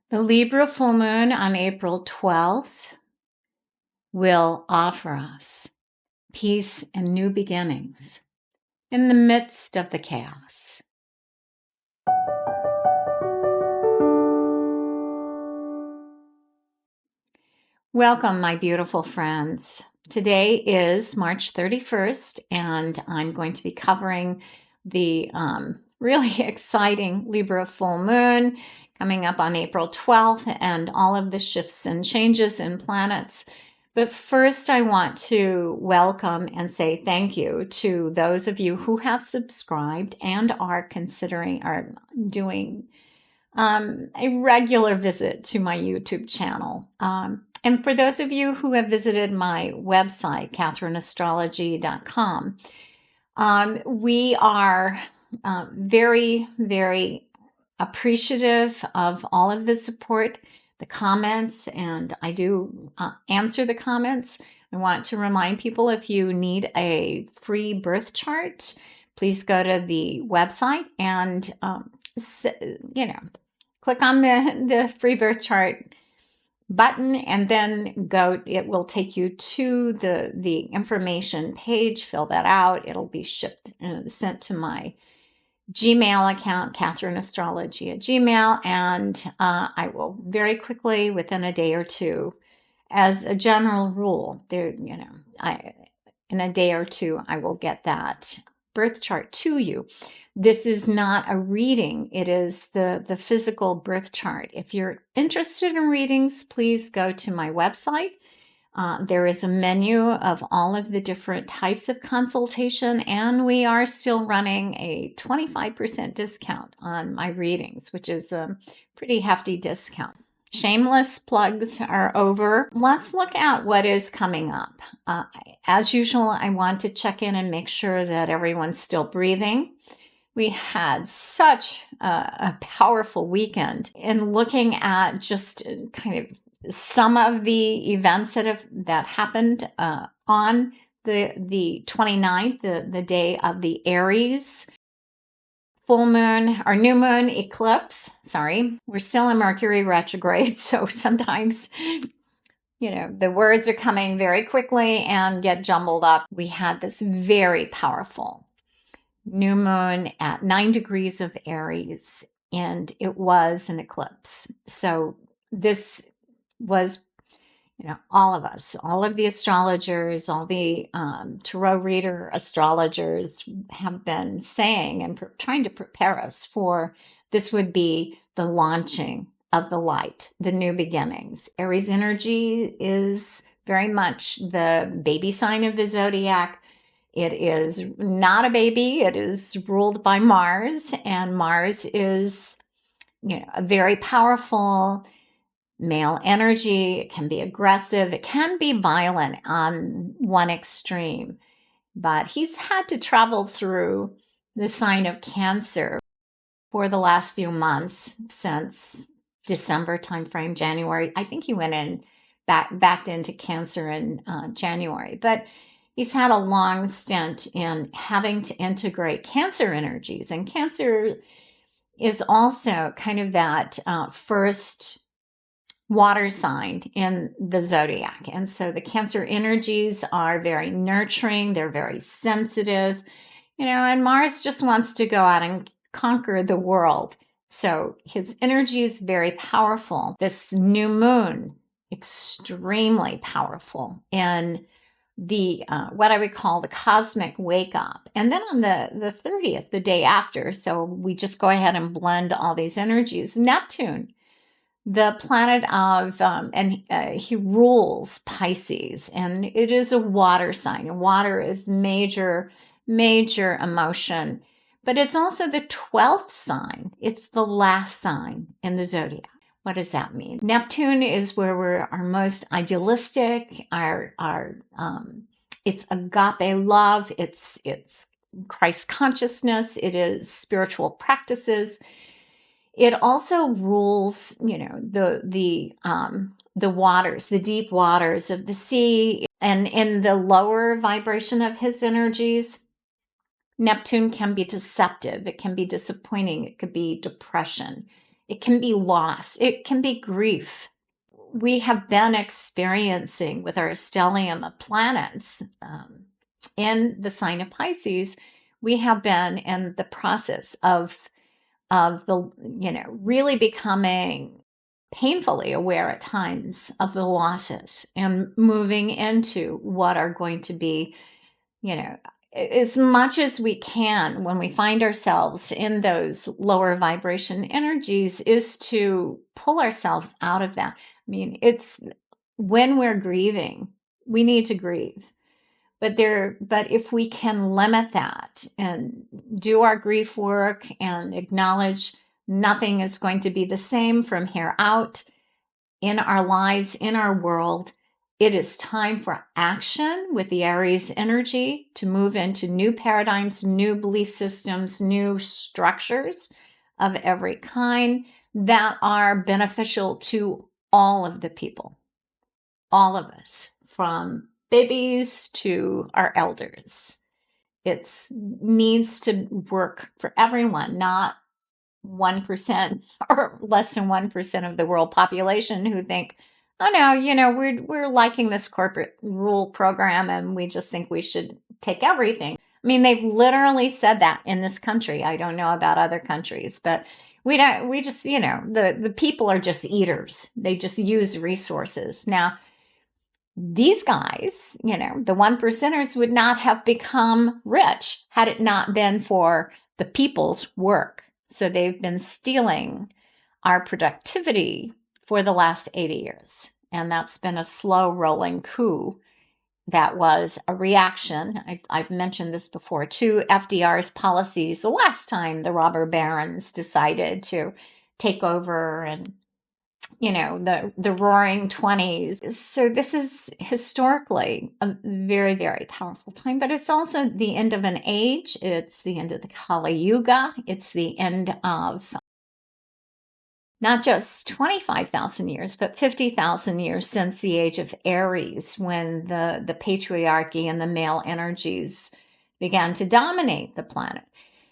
The Libra Full Moon on April 12th will offer us peace and new beginnings in the midst of the chaos. Welcome, my beautiful friends. Today is March 31st, and I'm going to be covering the really exciting Libra Full Moon coming up on April 12th and all of the shifts and changes in planets. But first, I want to welcome and say thank you to those of you who have subscribed and are considering or doing a regular visit to my YouTube channel. And for those of you who have visited my website, CatherineAstrology.com, we are very, very appreciative of all of the support, the comments, and I do answer the comments. I want to remind people, if you need a free birth chart, please go to the website and, click on the free birth chart button and then it will take you to the information page. Fill that out. It'll be shipped and sent to my Gmail account, CatherineAstrology@gmail, and I will very quickly, within a day or two, as a general rule, in a day or two, I will get that birth chart to you. This is not a reading. It is the physical birth chart. If you're interested in readings, please go to my website. There is a menu of all of the different types of consultation, and we are still running a 25% discount on my readings, which is a pretty hefty discount. Shameless plugs are over. Let's look at what is coming up. As usual, I want to check in and make sure that everyone's still breathing. We had such a powerful weekend in looking at just kind of some of the events that happened on the 29th, the day of the Aries full moon or new moon eclipse. Sorry, we're still in Mercury retrograde, so sometimes the words are coming very quickly and get jumbled up. We had this very powerful new moon at 9 degrees of Aries, and it was an eclipse. So this was, all of us, all of the astrologers, all the tarot reader astrologers have been saying and trying to prepare us for this would be the launching of the light, the new beginnings. Aries energy is very much the baby sign of the Zodiac. It is not a baby. It is ruled by Mars, and Mars is, a very powerful male energy. It can be aggressive. It can be violent on one extreme, but he's had to travel through the sign of Cancer for the last few months since December timeframe, January. I think he went in backed into Cancer in January, but he's had a long stint in having to integrate Cancer energies, and Cancer is also kind of that first water sign in the Zodiac. And so the Cancer energies are very nurturing. They're very sensitive, and Mars just wants to go out and conquer the world. So his energy is very powerful. This new moon, extremely powerful in the what I would call the cosmic wake up. And then on the 30th, the day after, so we just go ahead and blend all these energies. Neptune, the planet of, he rules Pisces, and it is a water sign. And water is major, major emotion, but it's also the 12th sign. It's the last sign in the Zodiac. What does that mean? Neptune is where we're our most idealistic, it's agape love, it's Christ consciousness, it is spiritual practices. It also rules, the waters, the deep waters of the sea, and in the lower vibration of his energies, Neptune can be deceptive. It can be disappointing. It could be depression. It can be loss. It can be grief. We have been experiencing with our stellium of planets in the sign of Pisces, we have been in the process of the, really becoming painfully aware at times of the losses and moving into what are going to be, as much as we can when we find ourselves in those lower vibration energies, is to pull ourselves out of that. I mean, it's when we're grieving, we need to grieve. But if we can limit that and do our grief work and acknowledge nothing is going to be the same from here out in our lives, in our world, it is time for action with the Aries energy to move into new paradigms, new belief systems, new structures of every kind that are beneficial to all of the people, all of us, from babies to our elders. It needs to work for everyone, not 1% or less than 1% of the world population who think, oh no, we're liking this corporate rule program and we just think we should take everything. I mean, they've literally said that in this country. I don't know about other countries, but we just, the people are just eaters. They just use resources. Now, these guys, the 1%ers would not have become rich had it not been for the people's work. So they've been stealing our productivity for the last 80 years. And that's been a slow rolling coup that was a reaction. I've mentioned this before, to FDR's policies the last time the robber barons decided to take over and the roaring 20s. So this is historically a very, very powerful time, but it's also the end of an age. It's the end of the Kali Yuga. It's the end of not just 25,000 years, but 50,000 years since the age of Aries, when the patriarchy and the male energies began to dominate the planet.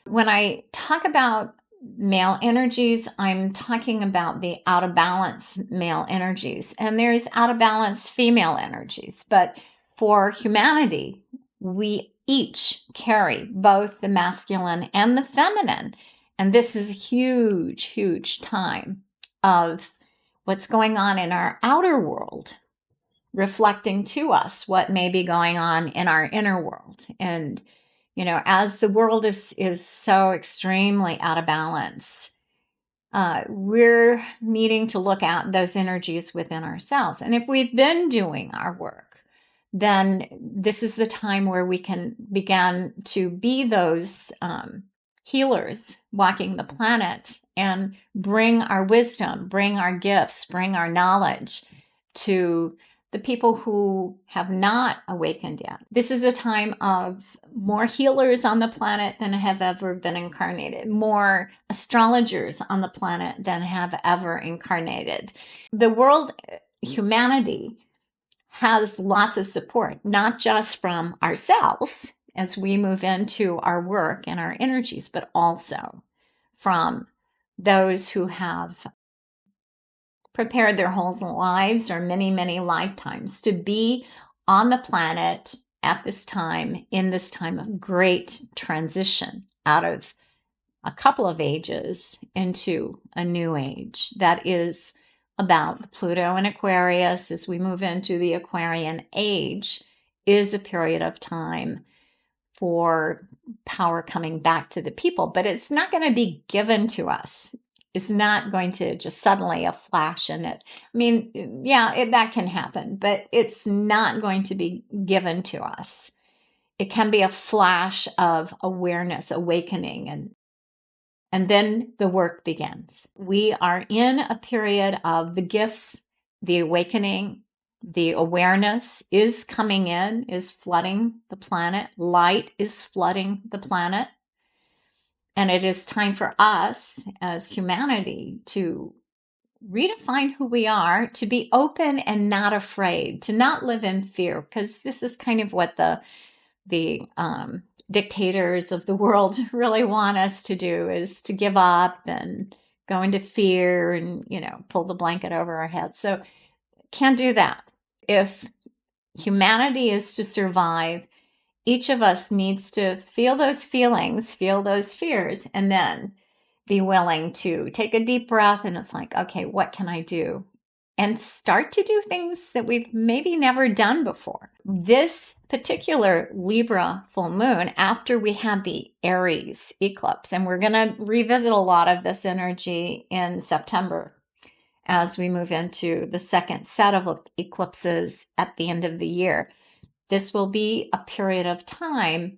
When I talk about male energies, I'm talking about the out of balance male energies, and there's out of balance female energies. But for humanity, we each carry both the masculine and the feminine. And this is a huge, huge time of what's going on in our outer world, reflecting to us what may be going on in our inner world. And as the world is so extremely out of balance, we're needing to look at those energies within ourselves. And if we've been doing our work, then this is the time where we can begin to be those healers walking the planet and bring our wisdom, bring our gifts, bring our knowledge to the people who have not awakened yet. This is a time of more healers on the planet than have ever been incarnated, more astrologers on the planet than have ever incarnated. The world, humanity, has lots of support, not just from ourselves as we move into our work and our energies, but also from those who have prepared their whole lives or many, many lifetimes to be on the planet at this time, in this time of great transition out of a couple of ages into a new age that is about Pluto and Aquarius. As we move into the Aquarian age, is a period of time for power coming back to the people, but it's not going to be given to us. It's not going to just suddenly a flash in it. I mean, yeah, that can happen, but it's not going to be given to us. It can be a flash of awareness, awakening, and then the work begins. We are in a period of the gifts, the awakening, the awareness is coming in, is flooding the planet. Light is flooding the planet. And it is time for us as humanity to redefine who we are, to be open and not afraid, to not live in fear, because this is kind of what the dictators of the world really want us to do, is to give up and go into fear and, pull the blanket over our heads. So can't do that. If humanity is to survive, each of us needs to feel those feelings, feel those fears, and then be willing to take a deep breath. And it's like, okay, what can I do? And start to do things that we've maybe never done before. This particular Libra full moon, after we had the Aries eclipse, and we're going to revisit a lot of this energy in September as we move into the second set of eclipses at the end of the year. This will be a period of time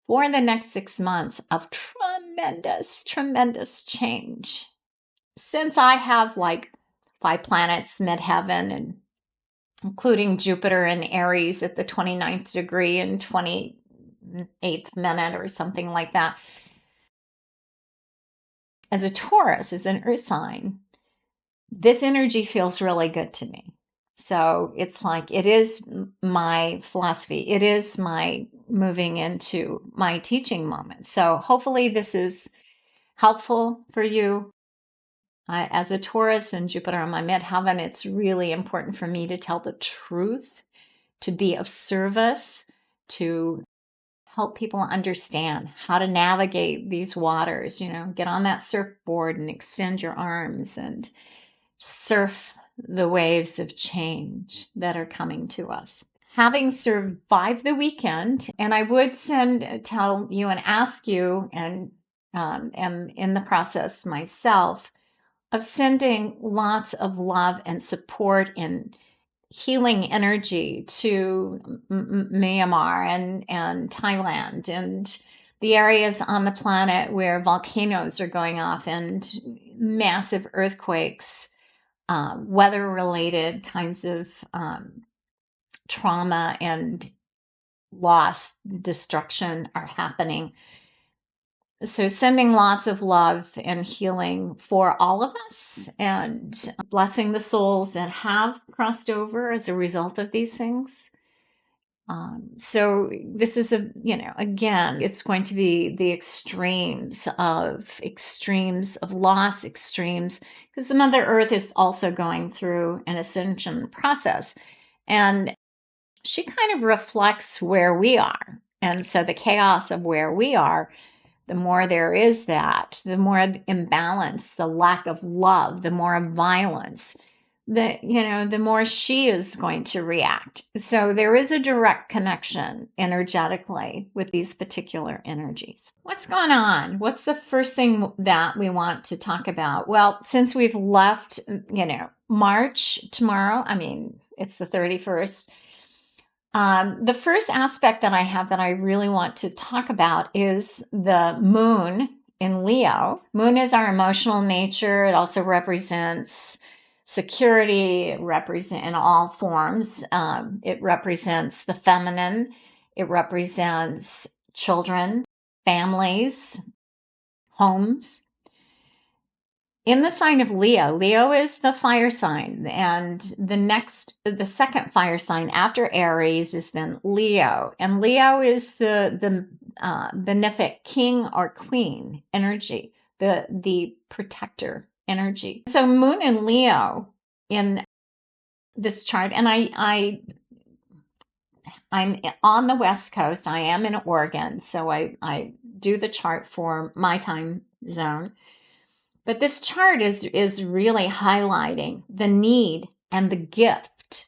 for the next 6 months of tremendous, tremendous change. Since I have like 5 planets midheaven, and including Jupiter in Aries at the 29th degree and 28th minute or something like that. As a Taurus, as an earth sign, this energy feels really good to me. So it's like, it is my philosophy. It is my moving into my teaching moment. So hopefully this is helpful for you. As a Taurus and Jupiter on my midheaven, it's really important for me to tell the truth, to be of service, to help people understand how to navigate these waters, get on that surfboard and extend your arms and surf the waves of change that are coming to us. Having survived the weekend, and I would tell you and ask you, and am in the process myself, of sending lots of love and support and healing energy to Myanmar and Thailand and the areas on the planet where volcanoes are going off and massive earthquakes, weather-related kinds of trauma and loss, destruction are happening. So sending lots of love and healing for all of us, and blessing the souls that have crossed over as a result of these things. So this is again, it's going to be the extremes of loss, extremes, because the Mother Earth is also going through an ascension process. And she kind of reflects where we are. And so the chaos of where we are, the more there is that, the more imbalance, the lack of love, the more violence, the more she is going to react. So there is a direct connection energetically with these particular energies. What's going on? What's the first thing that we want to talk about? Well, since we've left, March tomorrow, it's the 31st. The first aspect that I have that I really want to talk about is the moon in Leo. Moon is our emotional nature. It also represents security. It represents in all forms. It represents the feminine. It represents children, families, homes. In the sign of Leo, Leo is the fire sign, and the second fire sign after Aries is then Leo, and Leo is the benefic king or queen energy, the protector energy. So Moon in Leo in this chart, and I'm on the West Coast. I am in Oregon, so I do the chart for my time zone. But this chart is really highlighting the need and the gift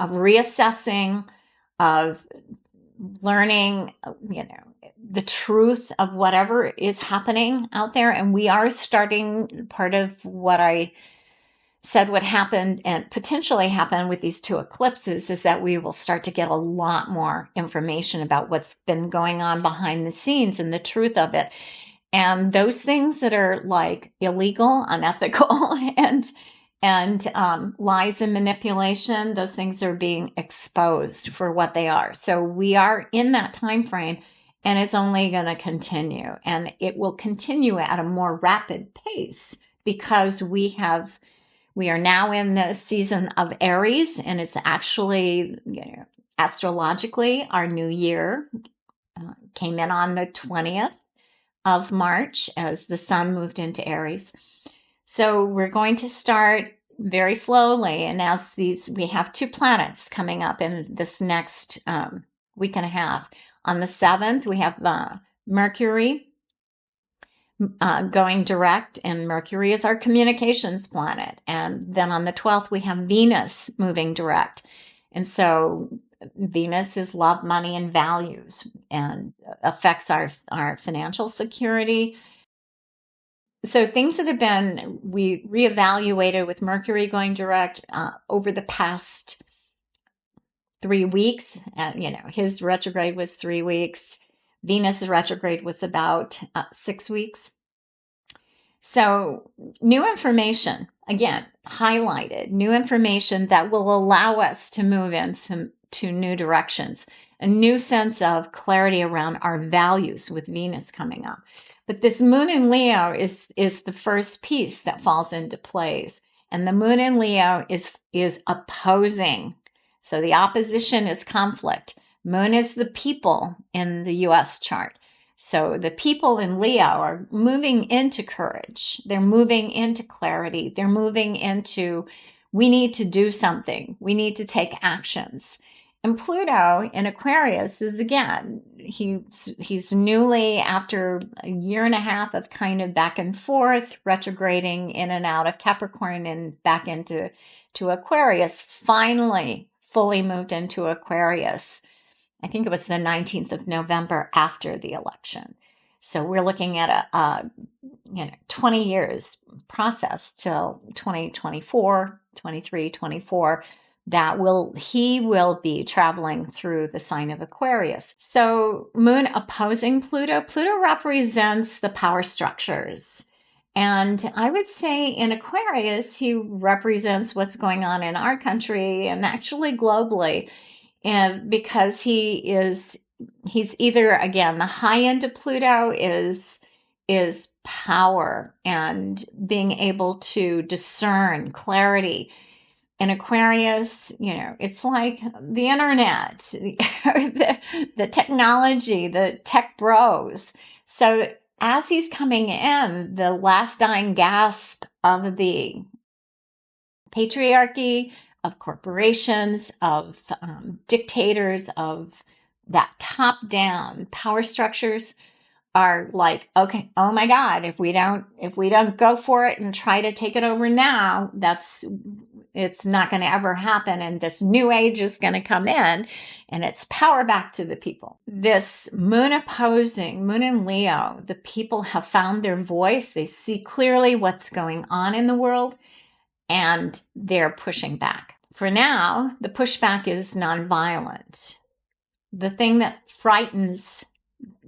of reassessing, of learning, the truth of whatever is happening out there. And we are starting, part of what I said would happen and potentially happen with these 2 eclipses is that we will start to get a lot more information about what's been going on behind the scenes and the truth of it. And those things that are like illegal, unethical, and lies and manipulation, those things are being exposed for what they are. So we are in that time frame, and it's only going to continue. And it will continue at a more rapid pace because we are now in the season of Aries, and it's actually, astrologically, our new year came in on the 20th of March as the sun moved into Aries. So we're going to start very slowly. And as we have 2 planets coming up in this next week and a half. On the 7th, we have Mercury going direct, and Mercury is our communications planet. And then on the 12th, we have Venus moving direct. And so Venus is love, money, and values, and affects our financial security. So things that have been, we reevaluated with Mercury going direct over the past 3 weeks. His retrograde was 3 weeks. Venus retrograde was about 6 weeks. So new information, again, highlighted, new information that will allow us to move into new directions, a new sense of clarity around our values with Venus coming up. But this moon in Leo is the first piece that falls into place. And the moon in Leo is opposing. So the opposition is conflict. Moon is the people in the US chart. So the people in Leo are moving into courage. They're moving into clarity. They're moving into, we need to do something. We need to take actions. And Pluto in Aquarius is, again, he's newly, after a year and a half of kind of back and forth, retrograding in and out of Capricorn and back into Aquarius, finally fully moved into Aquarius. I think it was the 19th of November after the election. So we're looking at a 20 years process till 2024, 23, 24, that he will be traveling through the sign of Aquarius. So moon opposing Pluto. Pluto represents the power structures. And I would say in Aquarius, he represents what's going on in our country and actually globally. And because he's either, again, the high end of Pluto is power and being able to discern, clarity. In Aquarius, it's like the internet, the technology, the tech bros. So as he's coming in, the last dying gasp of the patriarchy, of corporations, of dictators, of that top-down power structures are like, okay, oh my God, if we don't go for it and try to take it over now, it's not going to ever happen. And this new age is going to come in, and it's power back to the people. This moon in Leo, the people have found their voice. They see clearly what's going on in the world, and they're pushing back. For now, the pushback is nonviolent. The thing that frightens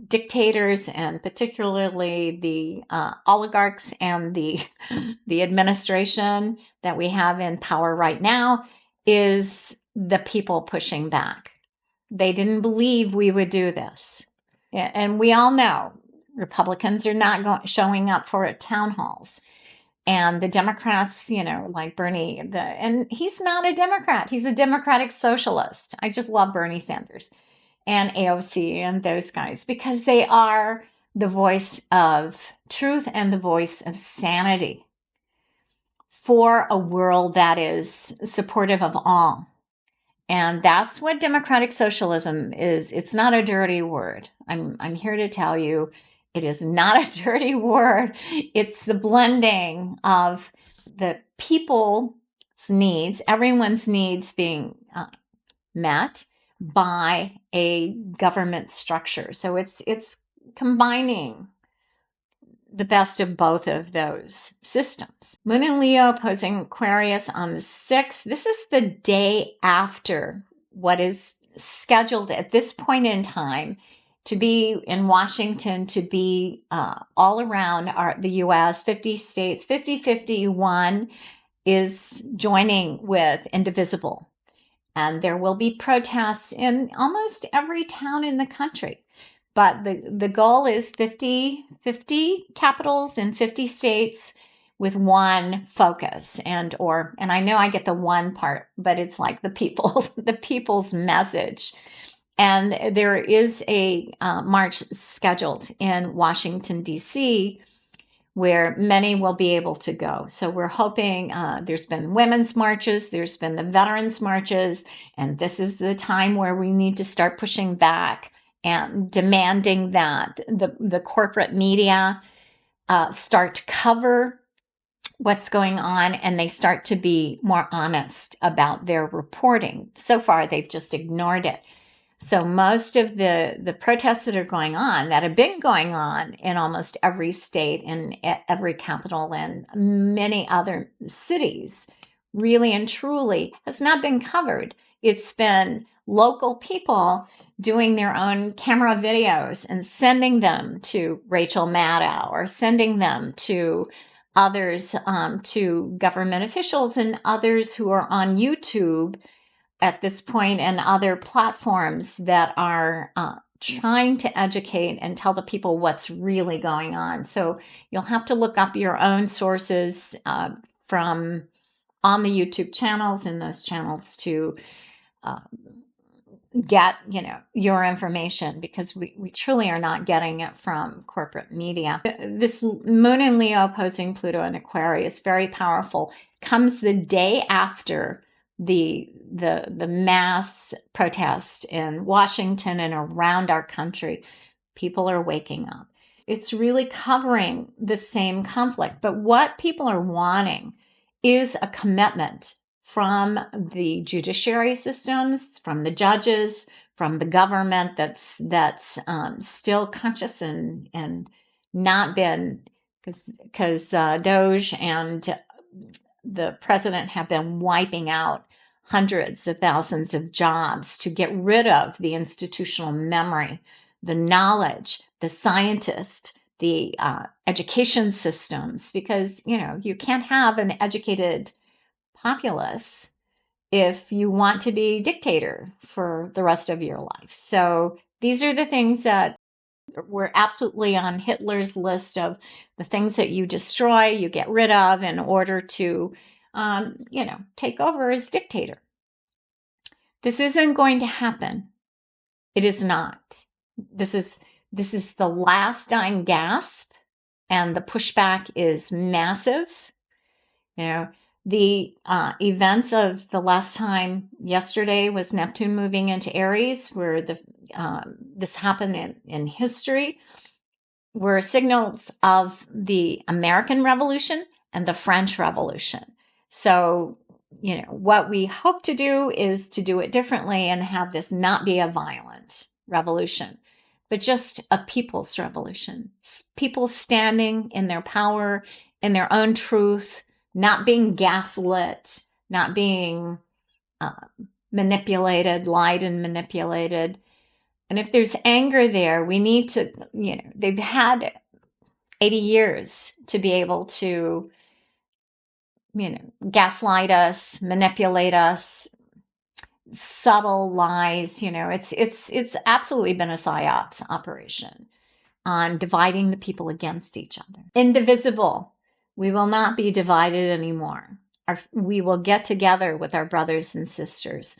dictators, and particularly the oligarchs and the administration that we have in power right now, is the people pushing back. They didn't believe we would do this. And we all know Republicans are not showing up for town halls. And the Democrats, like Bernie, and he's not a Democrat. He's a democratic socialist. I just love Bernie Sanders and AOC and those guys, because they are the voice of truth and the voice of sanity for a world that is supportive of all. And that's what democratic socialism is. It's not a dirty word. I'm here to tell you, it is not a dirty word. It's the blending of the people's needs, everyone's needs being met by a government structure. So it's combining the best of both of those systems. Moon in Leo opposing Aquarius on the 6th. This is the day after what is scheduled at this point in time to be in Washington, to be all around the U.S., 50 states. 50-51 is joining with Indivisible. And there will be protests in almost every town in the country. But the goal is 50 capitals in 50 states with one focus. And I know I get the one part, but it's like the people's message. And there is a march scheduled in Washington, D.C., where many will be able to go. So we're hoping, there's been women's marches, there's been the veterans marches, and this is the time where we need to start pushing back and demanding that the corporate media start to cover what's going on, and they start to be more honest about their reporting. So far, they've just ignored it. So most of the protests that are going on, that have been going on in almost every state and every capital and many other cities, really and truly has not been covered. It's been local people doing their own camera videos and sending them to Rachel Maddow or sending them to others, to government officials and others who are on YouTube at this point and other platforms that are trying to educate and tell the people what's really going on. So you'll have to look up your own sources from on the YouTube channels and those channels to get, your information, because we truly are not getting it from corporate media. This Moon in Leo opposing Pluto in Aquarius, very powerful, comes the day after the mass protest in Washington and around our country. People are waking up. It's really covering the same conflict, but what people are wanting is a commitment from the judiciary systems, from the judges, from the government that's still conscious and not been, because Doge and the president have been wiping out hundreds of thousands of jobs to get rid of the institutional memory, the knowledge, the scientist, the education systems, because you can't have an educated populace if you want to be dictator for the rest of your life. So these are the things that were absolutely on Hitler's list of the things that you destroy, you get rid of in order to, take over as dictator. This isn't going to happen. It is not. This is the last dying gasp, and the pushback is massive. The events of the last time yesterday was Neptune moving into Aries, where this happened in history, were signals of the American Revolution and the French Revolution. So, what we hope to do is to do it differently and have this not be a violent revolution, but just a people's revolution. People standing in their power, in their own truth, not being gaslit, not being manipulated, lied and manipulated. And if there's anger there, we need to, they've had 80 years to be able to, gaslight us, manipulate us, subtle lies. It's absolutely been a psyops operation on dividing the people against each other. Indivisible. We will not be divided anymore. We will get together with our brothers and sisters,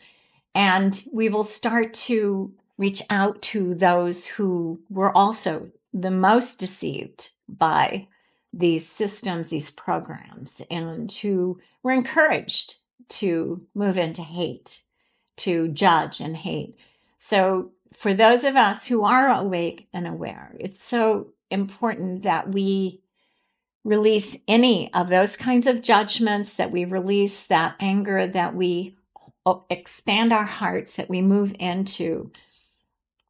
and we will start to reach out to those who were also the most deceived by these systems, these programs, and who were encouraged to move into hate, to judge and hate. So for those of us who are awake and aware, it's so important that we release any of those kinds of judgments, that we release that anger, that we expand our hearts, that we move into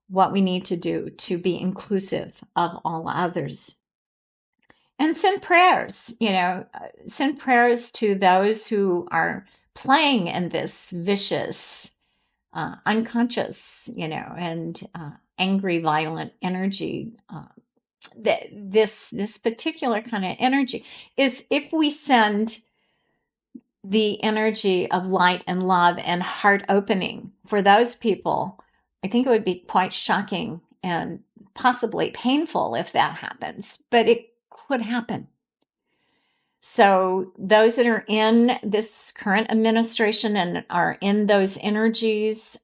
what we need to do to be inclusive of all others. And send prayers, send prayers to those who are playing in this vicious, unconscious, and angry, violent energy. This particular kind of energy is, if we send the energy of light and love and heart opening for those people, I think it would be quite shocking and possibly painful if that happens, but it could happen. So those that are in this current administration and are in those energies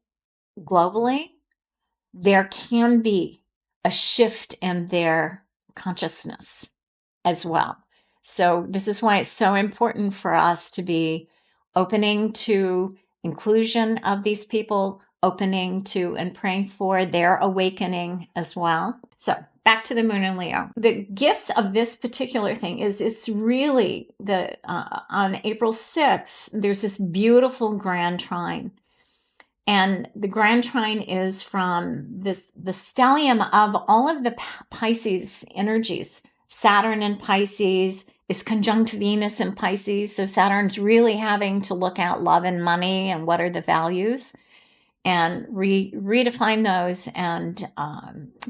globally, there can be a shift in their consciousness. as well. So this is why it's so important for us to be opening to inclusion of these people, opening to and praying for their awakening as well. So back to the moon in Leo. The gifts of this particular thing is it's really on April 6th, there's this beautiful grand trine. And the grand trine is from the stellium of all of the Pisces energies. Saturn in Pisces is conjunct Venus in Pisces. So Saturn's really having to look at love and money and what are the values and redefine those. And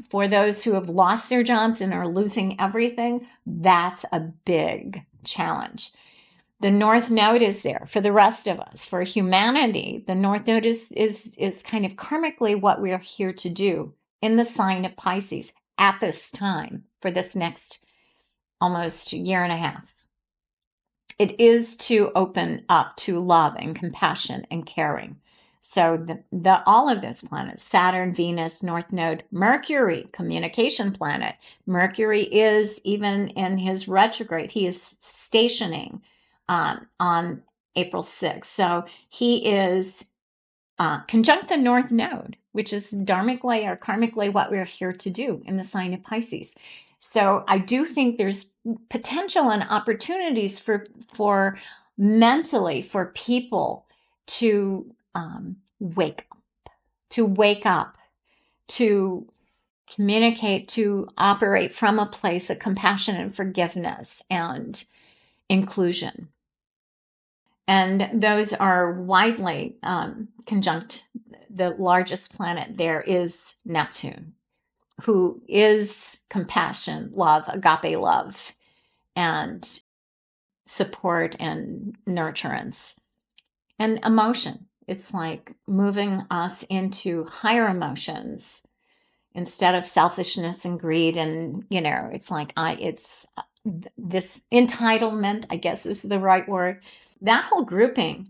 for those who have lost their jobs and are losing everything, that's a big challenge. The North Node is there for the rest of us. For humanity, the North Node is kind of karmically what we're here to do in the sign of Pisces at this time for this next almost year and a half. It is to open up to love and compassion and caring. So all of those planets, Saturn, Venus, North Node, Mercury, communication planet. Mercury is even in his retrograde. He is stationing on April 6th. So he is conjunct the North Node, which is dharmically or karmically what we're here to do in the sign of Pisces. So I do think there's potential and opportunities for mentally for people to wake up, to communicate, to operate from a place of compassion and forgiveness and inclusion. And those are widely conjunct. The largest planet there is Neptune, who is compassion, love, agape love, and support and nurturance and emotion. It's like moving us into higher emotions instead of selfishness and greed. And, it's like it's this entitlement, I guess is the right word. That whole grouping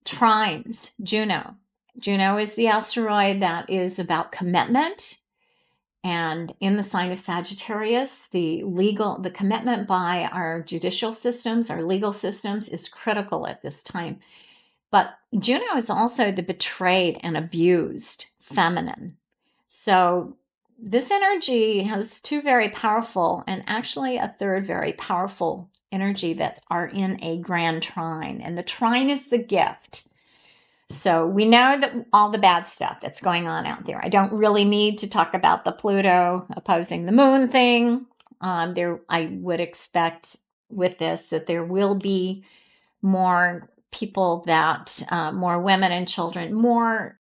trines Juno. Juno is the asteroid that is about commitment. And in the sign of Sagittarius, the commitment by our judicial systems, our legal systems is critical at this time. But Juno is also the betrayed and abused feminine. So this energy has two very powerful and actually a third very powerful energy that are in a grand trine. And the trine is the gift. So we know that all the bad stuff that's going on out there. I don't really need to talk about the Pluto opposing the moon thing. I would expect with this that there will be more people more women and children, more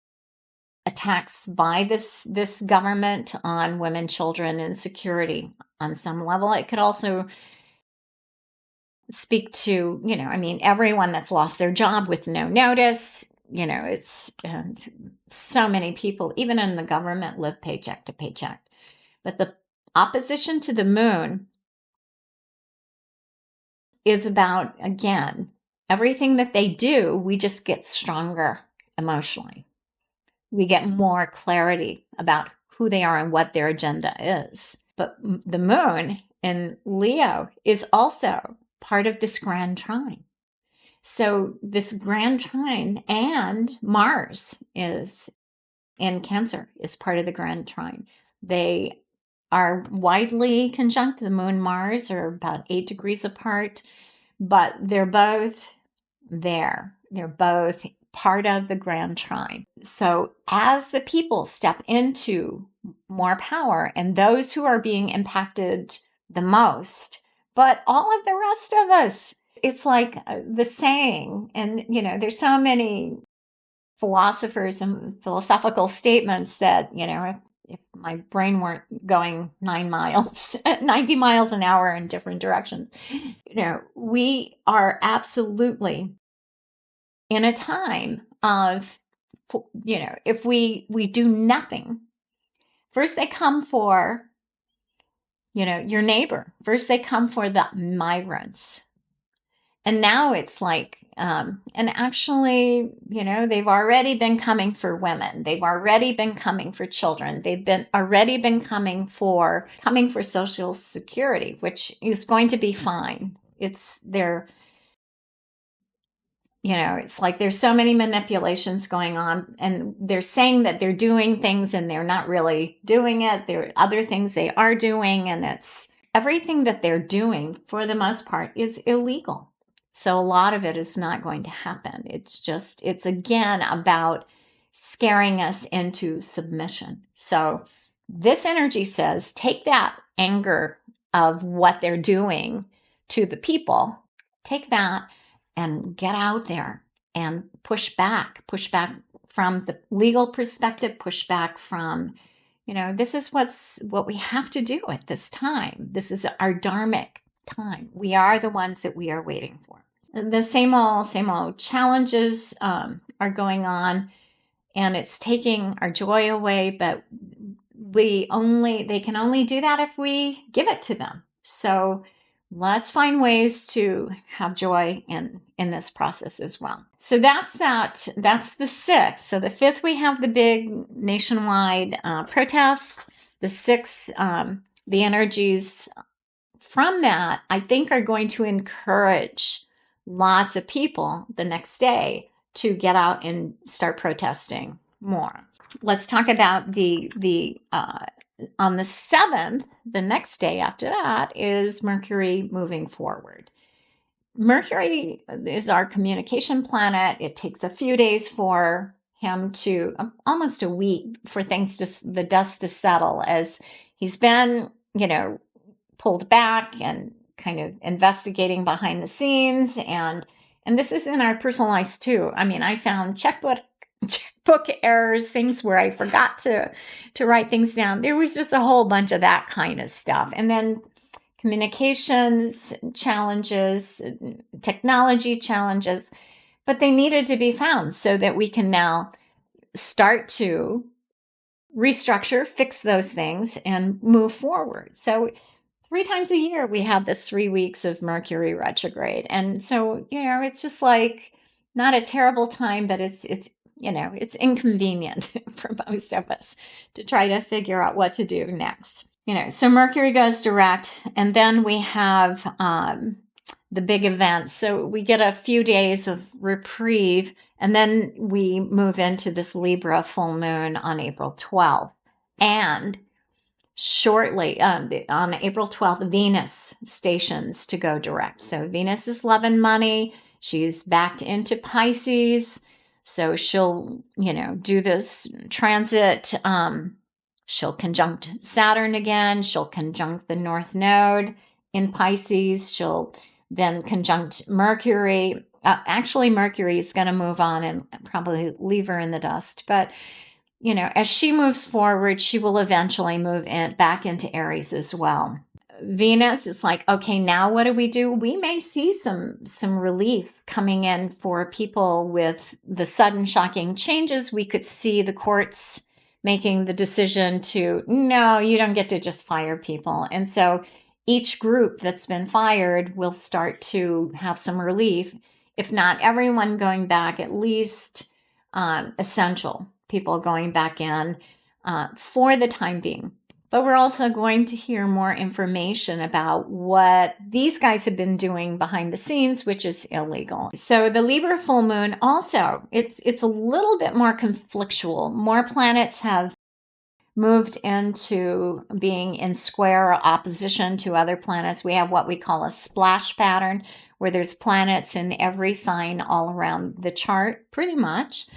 attacks by this government on women, children, and security on some level. It could also speak to, everyone that's lost their job with no notice. It's so many people, even in the government, live paycheck to paycheck. But the opposition to the moon is about, again, everything that they do, we just get stronger emotionally. We get more clarity about who they are and what their agenda is. But the moon in Leo is also part of this grand trine. So this grand trine, and Mars is in Cancer, is part of the grand trine. They are widely conjunct. The moon, Mars are about 8 degrees apart, but they're both there. They're both part of the grand trine. So as the people step into more power, and those who are being impacted the most, but all of the rest of us, it's like the saying, and there's so many philosophers and philosophical statements that, if my brain weren't going 90 miles an hour in different directions, we are absolutely in a time of, if we do nothing, first they come for, your neighbor. First they come for the migrants. And now it's like, and actually, they've already been coming for women. They've already been coming for children. They've been already been coming for Social Security, which is going to be fine. It's like there's so many manipulations going on, and they're saying that they're doing things and they're not really doing it. There are other things they are doing, and it's everything that they're doing for the most part is illegal. So a lot of it is not going to happen. It's again about scaring us into submission. So this energy says, take that anger of what they're doing to the people, take that and get out there and push back from the legal perspective, push back from, this is what we have to do at this time. This is our dharmic time. We are the ones that we are waiting for. And the same old challenges are going on, and it's taking our joy away, but they can only do that if we give it to them. So let's find ways to have joy in this process as well. So that's the 6th. So the 5th, we have the big nationwide protest. The 6th, the energies from that, I think, are going to encourage lots of people the next day to get out and start protesting more. Let's talk about on the 7th, the next day after that, is Mercury moving forward. Mercury is our communication planet. It takes a few days for him to, almost a week, for the dust to settle, as he's been, pulled back and kind of investigating behind the scenes. And this is in our personal lives too. I mean, I found checkbook errors, things where I forgot to write things down. There was just a whole bunch of that kind of stuff. And then communications challenges, technology challenges, but they needed to be found so that we can now start to restructure, fix those things, and move forward. So 3 times a year, we have this 3 weeks of Mercury retrograde. And so, it's just like not a terrible time, but it's inconvenient for most of us to try to figure out what to do next. So Mercury goes direct, and then we have the big event. So we get a few days of reprieve, and then we move into this Libra full moon on April 12th. And shortly, on April 12th, Venus stations to go direct. So Venus is love and money. She's backed into Pisces. So she'll, do this transit. She'll conjunct Saturn again. She'll conjunct the North Node in Pisces. She'll then conjunct Mercury. Actually, Mercury is going to move on and probably leave her in the dust. But, as she moves forward, she will eventually move back into Aries as well. Venus is like, okay, now what do? We may see some relief coming in for people with the sudden shocking changes. We could see the courts making the decision to, no, you don't get to just fire people. And so each group that's been fired will start to have some relief, if not everyone going back, at least essential people going back in for the time being. But we're also going to hear more information about what these guys have been doing behind the scenes, which is illegal. So the Libra full moon also, it's a little bit more conflictual. More planets have moved into being in square or opposition to other planets. We have what we call a splash pattern, where there's planets in every sign all around the chart, pretty much.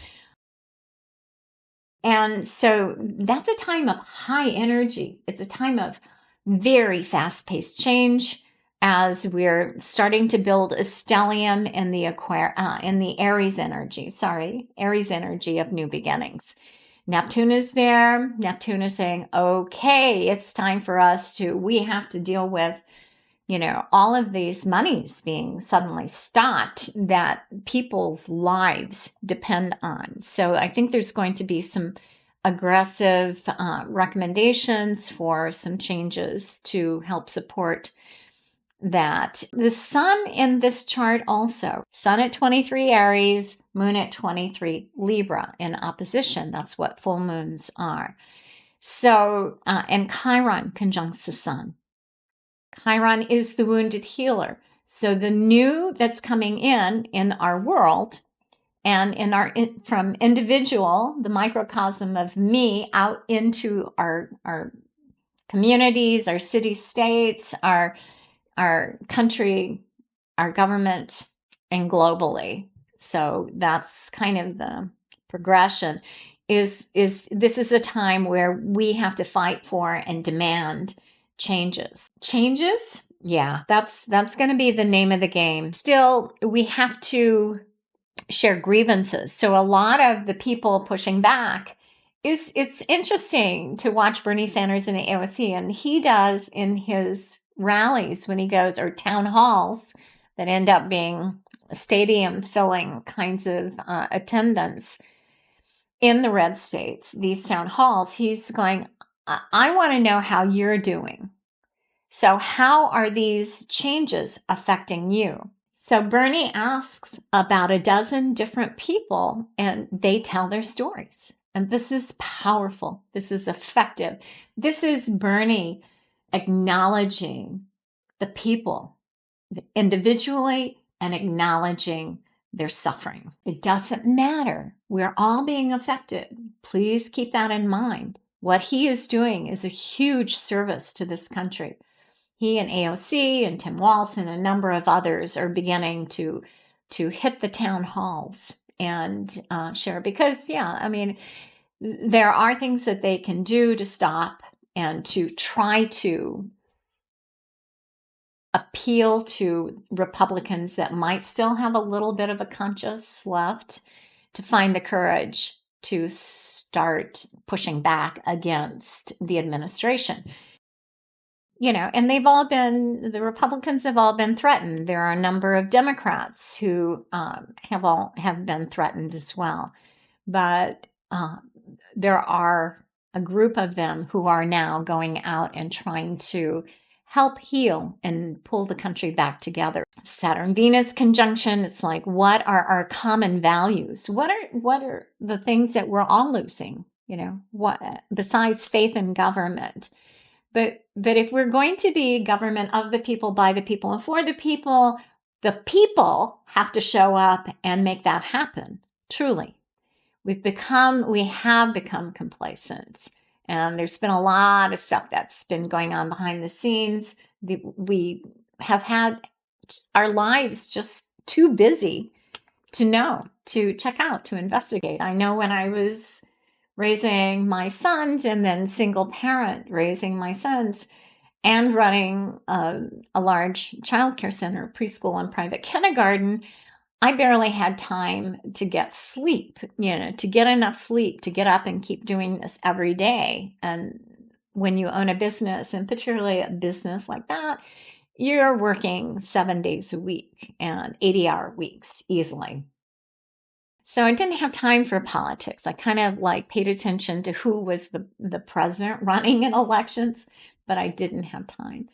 And so that's a time of high energy. It's a time of very fast-paced change as we're starting to build a stellium in the Aries energy of new beginnings. Neptune is there. Neptune is saying, okay, it's time for us we have to deal with all of these monies being suddenly stopped that people's lives depend on. So I think there's going to be some aggressive recommendations for some changes to help support that the sun in this chart also, sun at 23 Aries, moon at 23 Libra in opposition. That's what full moons are. So, and Chiron conjuncts the sun. Chiron is the wounded healer. So the new that's coming in our world and from individual, the microcosm of me, out into our communities, our city states, our country, our government, and globally. So that's kind of the progression. Is this is a time where we have to fight for and demand changes. Changes? Yeah, that's going to be the name of the game. Still, we have to share grievances. So a lot of the people pushing back it's interesting to watch Bernie Sanders in the AOC, and he does in his rallies when he goes, or town halls that end up being stadium filling kinds of attendance in the red states, these town halls, he's going, I want to know how you're doing. So how are these changes affecting you? So Bernie asks about a dozen different people and they tell their stories. And this is powerful. This is effective. This is Bernie acknowledging the people individually and acknowledging their suffering. It doesn't matter. We're all being affected. Please keep that in mind. What he is doing is a huge service to this country. He and AOC and Tim Walz and a number of others are beginning to hit the town halls and share. Because, yeah, I mean, there are things that they can do to stop and to try to appeal to Republicans that might still have a little bit of a conscience left to find the courage to start pushing back against the administration. You know, and the Republicans have all been threatened. There are a number of Democrats who have been threatened as well. But there are a group of them who are now going out and trying to help heal and pull the country back together. Saturn-Venus conjunction, it's like, what are our common values? What are the things that we're all losing? You know, what besides faith in government? But if we're going to be government of the people, by the people, and for the people have to show up and make that happen. Truly. We have become complacent. And there's been a lot of stuff that's been going on behind the scenes. We have had our lives just too busy to know, to check out, to investigate. I know when I was raising my sons and then single parent raising my sons and running a large childcare center, preschool and private kindergarten, I barely had time to get sleep, to get enough sleep, to get up and keep doing this every day. And when you own a business, and particularly a business like that, you're working 7 days a week and 80-hour weeks easily. So I didn't have time for politics. I kind of paid attention to who was the president running in elections, but I didn't have time.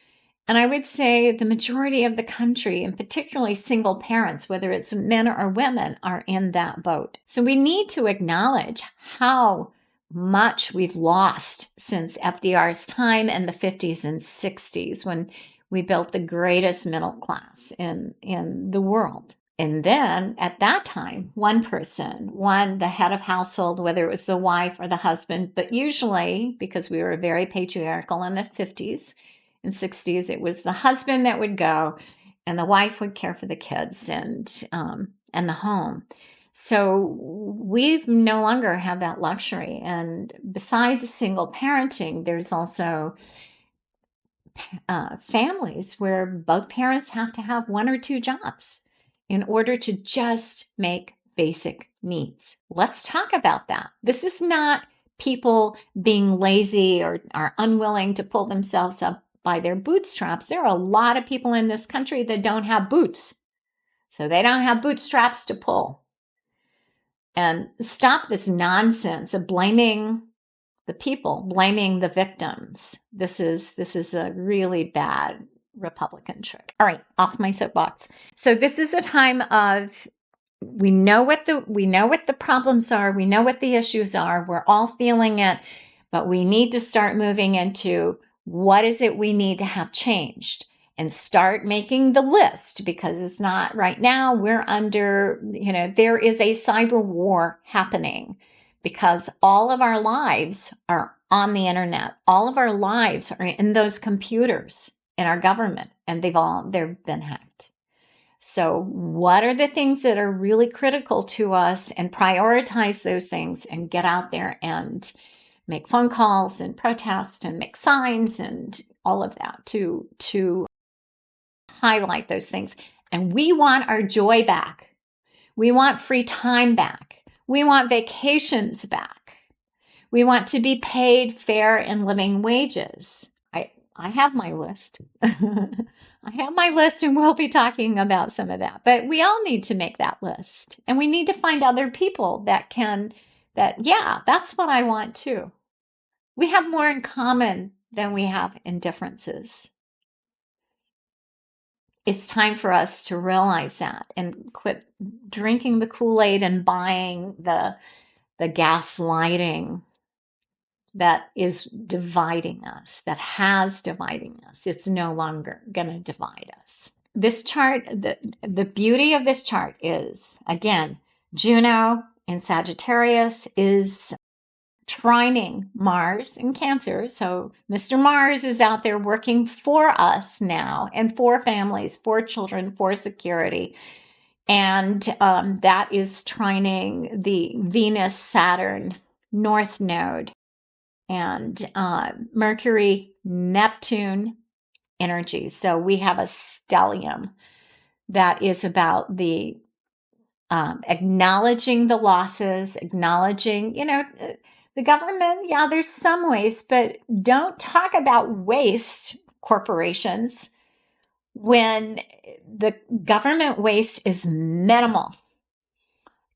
And I would say the majority of the country, and particularly single parents, whether it's men or women, are in that boat. So we need to acknowledge how much we've lost since FDR's time in the 50s and 60s, when we built the greatest middle class in the world. And then at that time, one person, the head of household, whether it was the wife or the husband, but usually, because we were very patriarchal in the 50s and 60s, it was the husband that would go and the wife would care for the kids and the home. So we've no longer have that luxury. And besides single parenting, there's also families where both parents have to have one or two jobs in order to just make basic needs. Let's talk about that. This is not people being lazy or are unwilling to pull themselves up by their bootstraps. There are a lot of people in this country that don't have boots. So they don't have bootstraps to pull. And stop this nonsense of blaming the people, blaming the victims. This is a really bad Republican trick. All right, off my soapbox. So this is a time of we know what the problems are, we know what the issues are, we're all feeling it, but we need to start moving into what is it we need to have changed and start making the list, because it's not right now. We're under, there is a cyber war happening because all of our lives are on the internet. All of our lives are in those computers in our government, and they've been hacked. So what are the things that are really critical to us, and prioritize those things and get out there and make phone calls and protest and make signs and all of that to highlight those things. And we want our joy back. We want free time back. We want vacations back. We want to be paid fair and living wages. I have my list. I have my list, and we'll be talking about some of that. But we all need to make that list. And we need to find other people that's what I want too. We have more in common than we have in differences. It's time for us to realize that and quit drinking the Kool-Aid and buying the gaslighting that is dividing us, that has dividing us. It's no longer going to divide us. This chart, the beauty of this chart is, again, Juno in Sagittarius is trining Mars in Cancer. So Mr. Mars is out there working for us now, and for families, for children, for security. And that is trining the Venus-Saturn North Node and Mercury, Neptune energy. So we have a stellium that is about the acknowledging the losses, acknowledging, the government, there's some waste, but don't talk about waste, corporations, when the government waste is minimal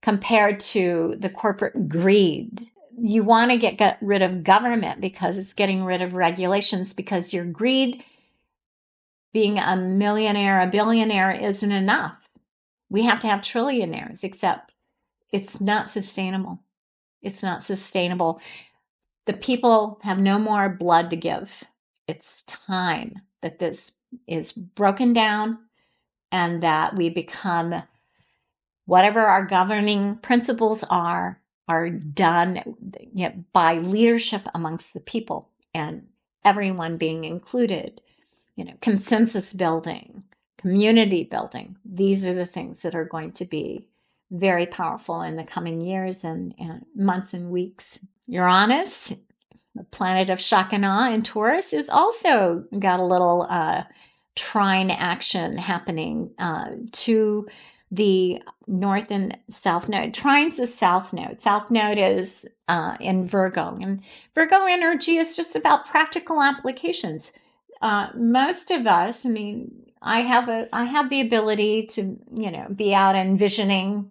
compared to the corporate greed. You want to get rid of government because it's getting rid of regulations, because your greed, being a millionaire, a billionaire, isn't enough. We have to have trillionaires, except it's not sustainable. It's not sustainable. The people have no more blood to give. It's time that this is broken down and that we become whatever our governing principles are done by leadership amongst the people, and everyone being included, consensus building, community building. These are the things that are going to be very powerful in the coming years and months and weeks. Uranus, the planet of shock and awe in Taurus, is also got a little trine action happening to the north and south node. Trine's the south node. South node is in Virgo, and Virgo energy is just about practical applications. Most of us, I have the ability to, be out envisioning,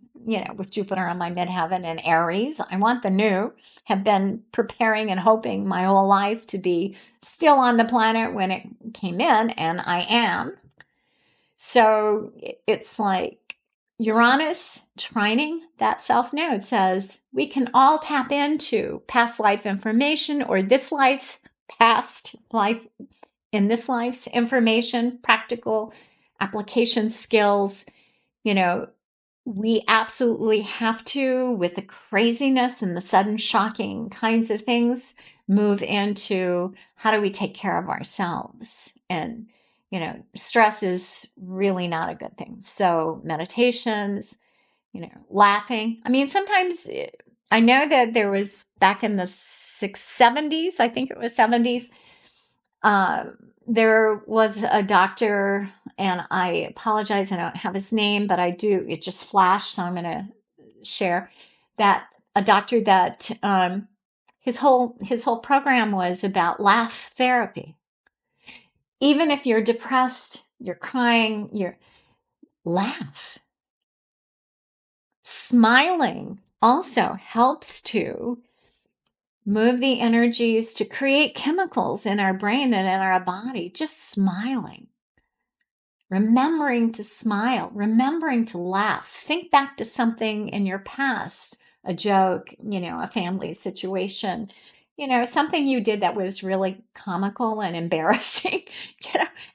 with Jupiter on my midheaven and Aries. I want the new, have been preparing and hoping my whole life to be still on the planet when it came in, and I am. So it's like Uranus trining that south node says we can all tap into past life information, or this life's past life, in this life's information, practical application skills. We absolutely have to, with the craziness and the sudden shocking kinds of things, move into how do we take care of ourselves. And stress is really not a good thing. So meditations, laughing. Sometimes I know that there was back in the 70s, I think it was 70s, there was a doctor, and I apologize, I don't have his name, but I do, it just flashed, so I'm going to share that a doctor that his whole program was about laugh therapy. Even if you're depressed, you're crying, laugh. Smiling also helps to move the energies, to create chemicals in our brain and in our body. Just smiling. remembering to smile, remembering to laugh. Think back to something in your past, a joke, a family situation, something you did that was really comical and embarrassing,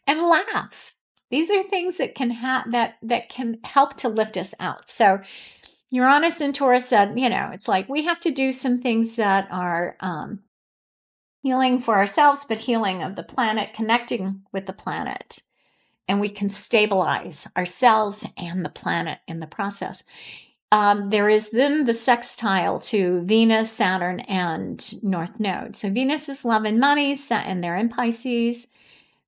and laugh. These are things that can that can help to lift us out. So Uranus and Taurus said, it's like we have to do some things that are healing for ourselves, but healing of the planet, connecting with the planet. And we can stabilize ourselves and the planet in the process. There is then the sextile to Venus, Saturn, and North Node. So Venus is love and money, and they're in Pisces.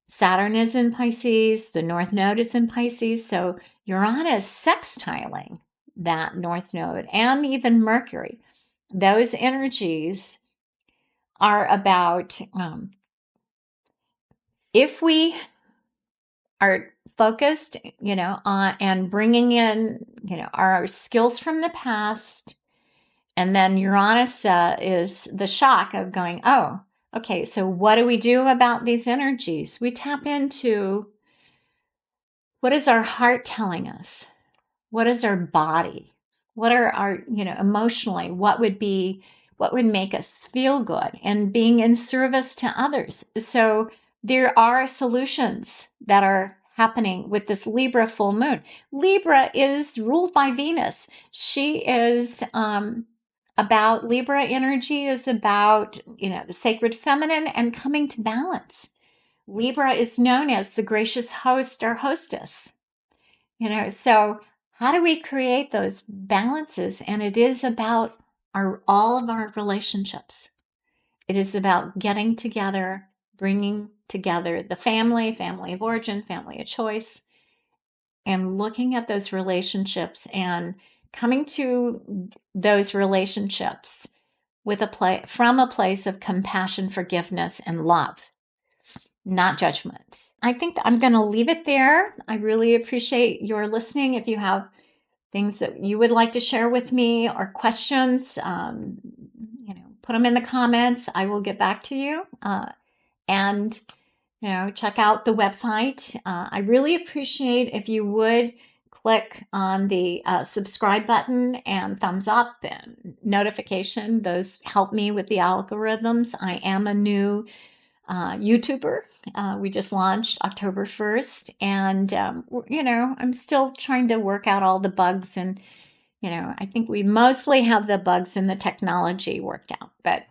Saturn is in Pisces. The North Node is in Pisces. So Uranus sextiling that North Node and even Mercury. Those energies are about if we are focused, on and bringing in, our skills from the past. And then Uranus is the shock of going, oh, okay, so what do we do about these energies? We tap into what is our heart telling us? What is our body? What are our, emotionally, what would make us feel good and being in service to others? So there are solutions that are happening with this Libra full moon. Libra is ruled by Venus. She is Libra energy is about, the sacred feminine and coming to balance. Libra is known as the gracious host or hostess. So how do we create those balances? And it is about all of our relationships. It is about getting together, bringing together the family of origin, family of choice, and looking at those relationships and coming to those relationships from a place of compassion, forgiveness, and love, not judgment. I think I'm going to leave it there. I really appreciate your listening. If you have things that you would like to share with me or questions, put them in the comments. I will get back to you. And check out the website. I really appreciate if you would click on the subscribe button and thumbs up and notification. Those help me with the algorithms. I am a new YouTuber. We just launched October 1st, and I'm still trying to work out all the bugs, and I think we mostly have the bugs in the technology worked out, but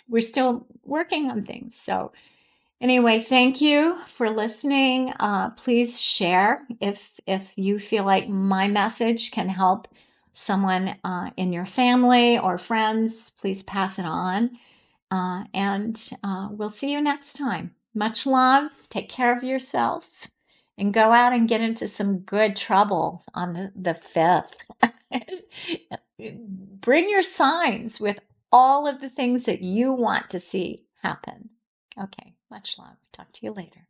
we're still working on things. So anyway, thank you for listening. Please share if you feel like my message can help someone in your family or friends. Please pass it on. And we'll see you next time. Much love. Take care of yourself and go out and get into some good trouble on the 5th. Bring your signs with all of the things that you want to see happen. Okay, much love. Talk to you later.